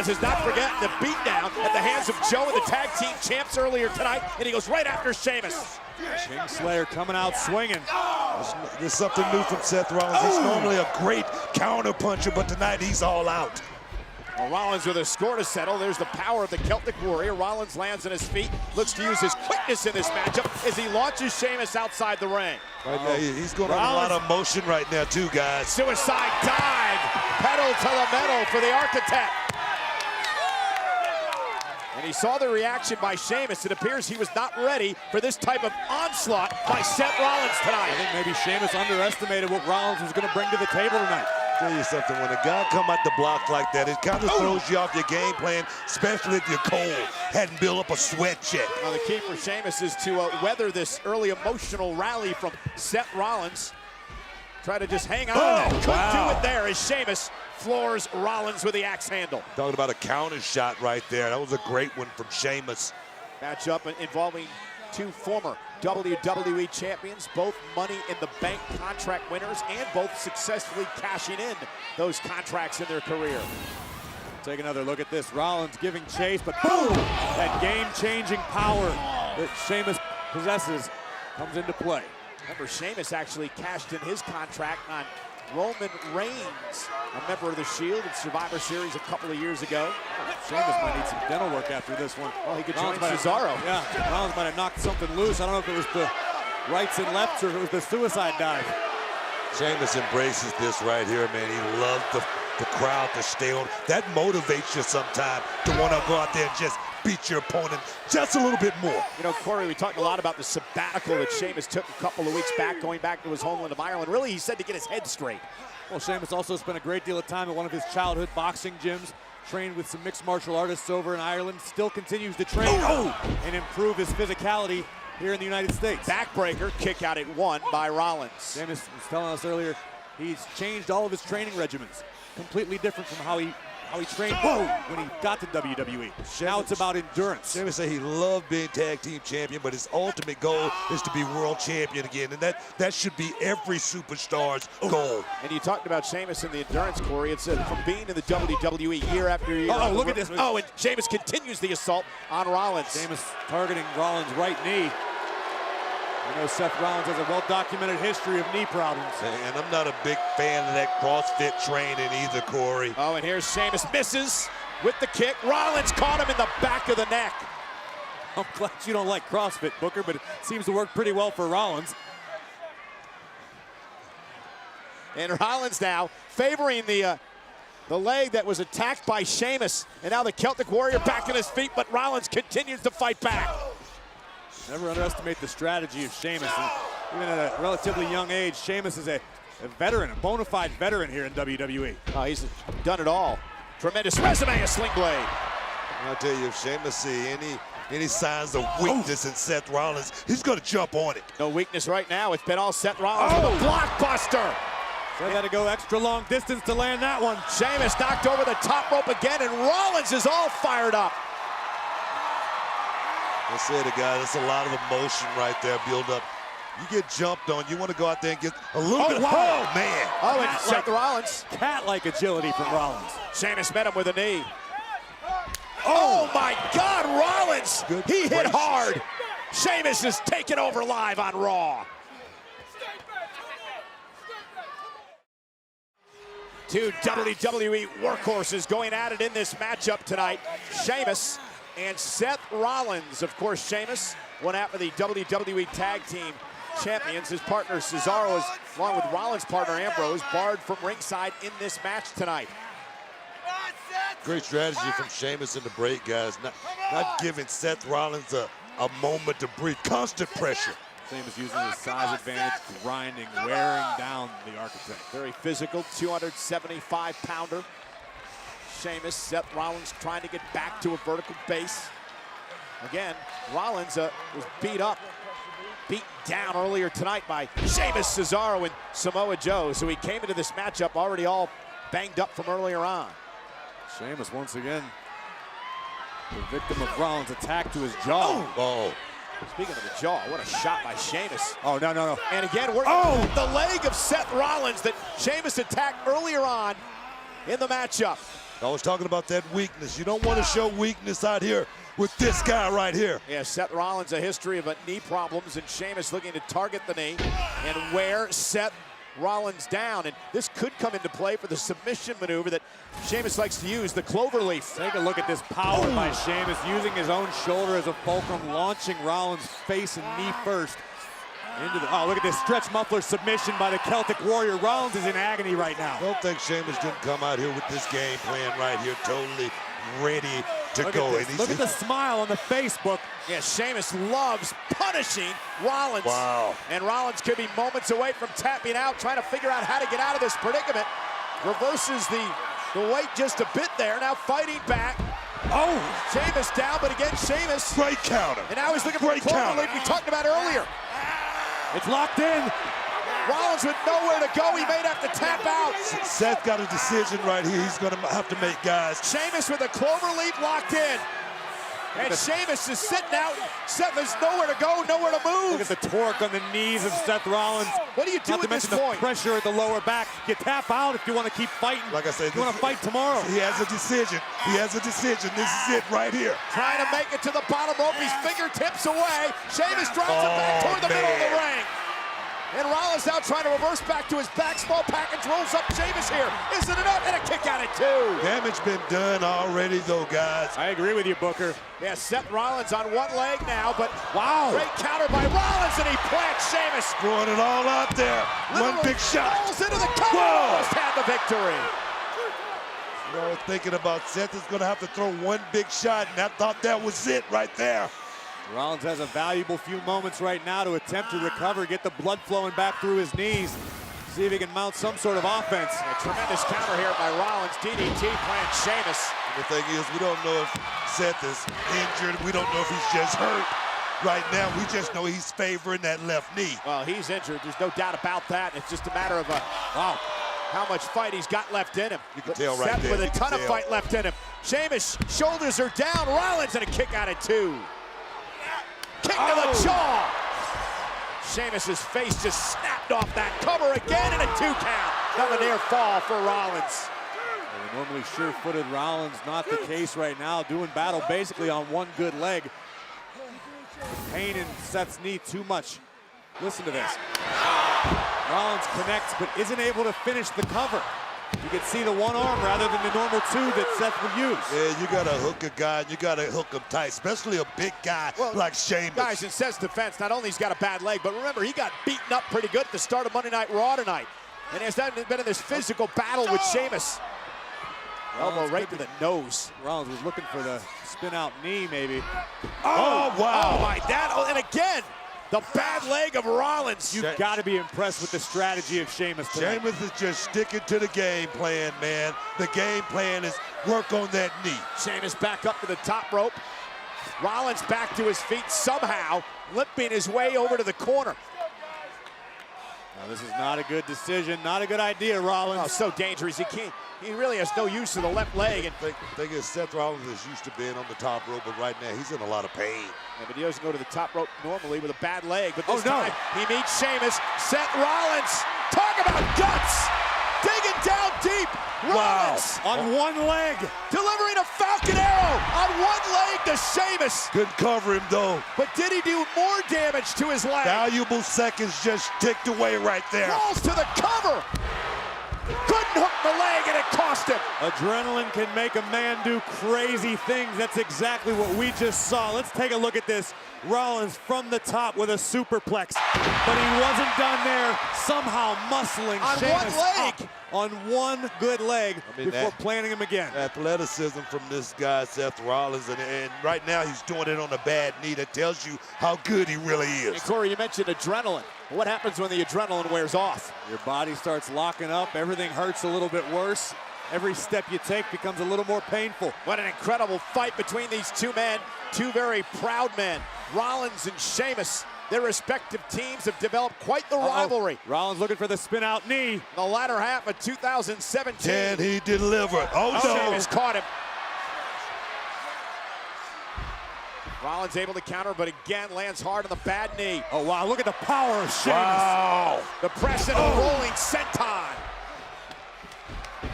Rollins is not forgetting the beatdown at the hands of Joe and the tag team champs earlier tonight, and he goes right after Sheamus. Kingslayer coming out swinging. There's something new from Seth Rollins. He's normally a great counter puncher, but tonight he's all out. Well, Rollins with a score to settle. There's the power of the Celtic Warrior. Rollins lands on his feet, looks to use his quickness in this matchup as he launches Sheamus outside the ring. Right now, he's going on a lot of motion right now, too, guys. Suicide dive, pedal to the metal for the Architect. And he saw the reaction by Sheamus. It appears he was not ready for this type of onslaught by Seth Rollins tonight. I think maybe Sheamus underestimated what Rollins was going to bring to the table tonight. Tell you something, when a guy come at the block like that, it kind of throws you off your game plan, especially if you're cold, hadn't built up a sweat yet. Now the key for Sheamus is to weather this early emotional rally from Seth Rollins. Try to just hang on. Couldn't do it there as Sheamus floors Rollins with the axe handle. Talking about a counter shot right there. That was a great one from Sheamus. Matchup involving two former WWE champions, both Money in the Bank contract winners, and both successfully cashing in those contracts in their career. Take another look at this. Rollins giving chase, but boom! That game-changing power that Sheamus possesses comes into play. Remember, Sheamus actually cashed in his contract on Roman Reigns, a member of the Shield in Survivor Series a couple of years ago. Sheamus might need some dental work after this one. Well, he could Rollins join Cesaro. Rollins might have knocked something loose. I don't know if it was the rights and lefts or if it was the suicide dive. Sheamus embraces this right here, man. He loves the crowd to stay on. That motivates you sometimes to want to go out there and just beat your opponent just a little bit more. You know, Corey, we talked a lot about the sabbatical that Sheamus took a couple of weeks back, going back to his homeland of Ireland. Really, he said to get his head straight. Well, Sheamus also spent a great deal of time at one of his childhood boxing gyms, trained with some mixed martial artists over in Ireland, still continues to train and improve his physicality here in the United States. Backbreaker, kick out at one by Rollins. Sheamus was telling us earlier, he's changed all of his training regimens. Completely different from how he trained when he got to WWE. Now it's about endurance. Sheamus said he loved being tag team champion, but his ultimate goal is to be world champion again, and that should be every superstar's goal. And you talked about Sheamus and the endurance, Corey. It's from being in the WWE year after year. Oh, look at this. Oh, and Sheamus continues the assault on Rollins. Sheamus targeting Rollins' right knee. I know Seth Rollins has a well-documented history of knee problems. And I'm not a big fan of that CrossFit training either, Corey. Oh, and here's Sheamus, misses with the kick. Rollins caught him in the back of the neck. I'm glad you don't like CrossFit, Booker, but it seems to work pretty well for Rollins. And Rollins now favoring the leg that was attacked by Sheamus. And now the Celtic Warrior back on his feet, but Rollins continues to fight back. Never underestimate the strategy of Sheamus. And even at a relatively young age, Sheamus is a veteran, a bona fide veteran here in WWE. Oh, he's done it all. Tremendous resume of Sling Blade. I'll tell you, if Sheamus see any signs of weakness in Seth Rollins, he's going to jump on it. No weakness right now. It's been all Seth Rollins with a blockbuster. So they had to go extra long distance to land that one. Sheamus knocked over the top rope again, and Rollins is all fired up. I said it, guys, it's a lot of emotion right there, build up. You get jumped on, you want to go out there and get a little bit of, oh, man. Oh, and Seth Rollins. Cat-like agility from Rollins. Sheamus met him with a knee. Oh, my God, Rollins. He hit hard. Sheamus is taking over live on Raw. Two WWE workhorses going at it in this matchup tonight. Sheamus and Seth Rollins. Of course, Sheamus went after the WWE Tag Team Champions. His partner Cesaro is, along with Rollins' partner Ambrose, barred from ringside in this match tonight. Great strategy from Sheamus in the break, guys. Not giving Seth Rollins a moment to breathe. Constant pressure. Sheamus using his size advantage, grinding, wearing down the Architect. Very physical, 275-pounder. Sheamus, Seth Rollins trying to get back to a vertical base. Again, Rollins was beat down earlier tonight by Sheamus, Cesaro, and Samoa Joe. So he came into this matchup already all banged up from earlier on. Sheamus once again, the victim of Rollins' attack to his jaw. Oh. Speaking of the jaw, what a shot by Sheamus. Oh, no. And again, the leg of Seth Rollins that Sheamus attacked earlier on in the matchup. I was talking about that weakness. You don't want to show weakness out here with this guy right here. Yeah, Seth Rollins, a history of knee problems, and Sheamus looking to target the knee and wear Seth Rollins down. And this could come into play for the submission maneuver that Sheamus likes to use, the cloverleaf. Take a look at this power by Sheamus, using his own shoulder as a fulcrum, launching Rollins face and knee first. Into the, oh, look at this stretch muffler submission by the Celtic Warrior. Rollins is in agony right now. I don't think Sheamus didn't come out here with this game plan right here, totally ready to Look go. at this. Look at the smile on the Facebook. Yeah, Sheamus loves punishing Rollins. Wow. And Rollins could be moments away from tapping out, trying to figure out how to get out of this predicament. Reverses the weight just a bit there, now fighting back. Oh! Sheamus down, but again, Sheamus. Great counter. And now he's looking for the Great counter. cloverleaf we talked about earlier. It's locked in. Rollins with nowhere to go. He may have to tap out. Seth got a decision right here. He's going to have to make, guys. Sheamus with a cloverleaf locked in. And Sheamus is sitting out. Seth has nowhere to go, nowhere to move. Look at the torque on the knees of Seth Rollins. What do you do Not to at this mention the point? pressure at the lower back. You tap out if you want to keep fighting. Like I said, you want to fight tomorrow. He has a decision. He has a decision. This is it right here. Trying to make it to the bottom rope. He's fingertips away. Sheamus drives it back toward the middle of the ring. And Rollins now trying to reverse back to his back. Small package rolls up Sheamus here. Isn't enough? And a kick out at 2. Damage been done already, though, guys. I agree with you, Booker. Yeah, Seth Rollins on one leg now, but Wow. great counter by Rollins, and he plants Sheamus. Throwing it all out there. One Literally big shot. falls into the cover. Whoa. Almost had the victory. You know, thinking about Seth is going to have to throw one big shot, and I thought that was it right there. Rollins has a valuable few moments right now to attempt to recover, get the blood flowing back through his knees, see if he can mount some sort of offense. A tremendous counter here by Rollins. DDT plants Sheamus. And the thing is, we don't know if Seth is injured. We don't know if he's just hurt. Right now, we just know he's favoring that left knee. Well, he's injured. There's no doubt about that. It's just a matter of how much fight he's got left in him. You can tell right Seth there. with a You can ton of tell. fight left in him. Sheamus, shoulders are down. Rollins and a kick out at 2. Kick to the jaw. Sheamus's face just snapped off that cover again, and a 2 count. Another near fall for Rollins. The normally sure-footed Rollins, not the case right now, doing battle basically on one good leg. Pain in Seth's knee too much. Listen to this. Rollins connects, but isn't able to finish the cover. You can see the one arm rather than the normal 2 that Seth would use. Yeah, you got to hook a guy. You got to hook him tight, especially a big guy like Sheamus. Guys, in Seth's defense, not only he's got a bad leg, but remember, he got beaten up pretty good at the start of Monday Night Raw tonight. And has been in this physical battle with Sheamus. Elbow right to the nose. Rollins was looking for the spin-out knee, maybe. Oh, wow. Oh, my dad. Oh, and again, the bad leg of Rollins. You've got to be impressed with the strategy of Sheamus tonight. Sheamus is just sticking to the game plan, man. The game plan is work on that knee. Sheamus back up to the top rope. Rollins back to his feet somehow, limping his way over to the corner. Now, this is not a good decision, not a good idea, Rollins. Oh, so dangerous. He really has no use for the left leg. And Thing is, Seth Rollins is used to being on the top rope, but right now he's in a lot of pain. yeah, but he doesn't go to the top rope normally with a bad leg. But this Oh, no. time he meets Sheamus. Seth Rollins. Talk about guts. Digging down deep. Rollins On one leg. delivering a Falcon Arrow on one leg to Sheamus. Couldn't cover him, though. But did he do more damage to his leg? Valuable seconds just ticked away right there. Falls to the cover. Couldn't hook the leg, and it cost him. Adrenaline can make a man do crazy things. That's exactly what we just saw. Let's take a look at this. Rollins from the top with a superplex. But he wasn't done there. Somehow muscling On Sheamus one leg. up on one good leg before that- planting him again. Athleticism from this guy, Seth Rollins, and right now he's doing it on a bad knee. That tells you how good he really And is. Corey, you mentioned adrenaline. What happens when the adrenaline wears off? Your body starts locking up. Everything hurts a little bit worse. Every step you take becomes a little more painful. What an incredible fight between these two men, two very proud men. Rollins and Sheamus, their respective teams have developed quite the rivalry. Rollins looking for the spin out knee. In the latter half of 2017. Can he deliver? Oh, no. Sheamus caught him. Rollins able to counter, but again lands hard on the bad knee. Oh, wow, look at the power of Sheamus. Wow. The press and a rolling senton.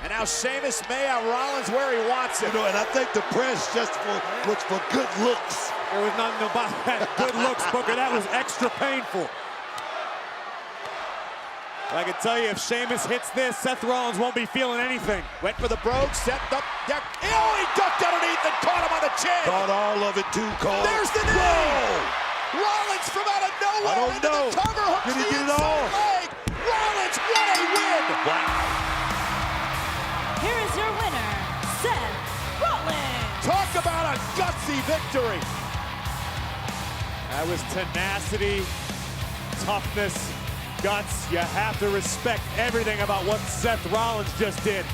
And now Sheamus may have Rollins where he wants him. You know, and I think the press just was for good looks. There was nothing about that good looks, Booker. That was extra painful. I can tell you, if Sheamus hits this, Seth Rollins won't be feeling anything. Went for the brogue, set up. Oh, he ducked underneath and caught him on the chin. Caught all of it too, Cole. There's the knee. Whoa. Rollins from out of nowhere. I don't into know. The cover hooks Did he the get it inside all? leg. Rollins, what a win. Wow. Here is your winner, Seth Rollins. Talk about a gutsy victory. That was tenacity, toughness, guts. You have to respect everything about what Seth Rollins just did.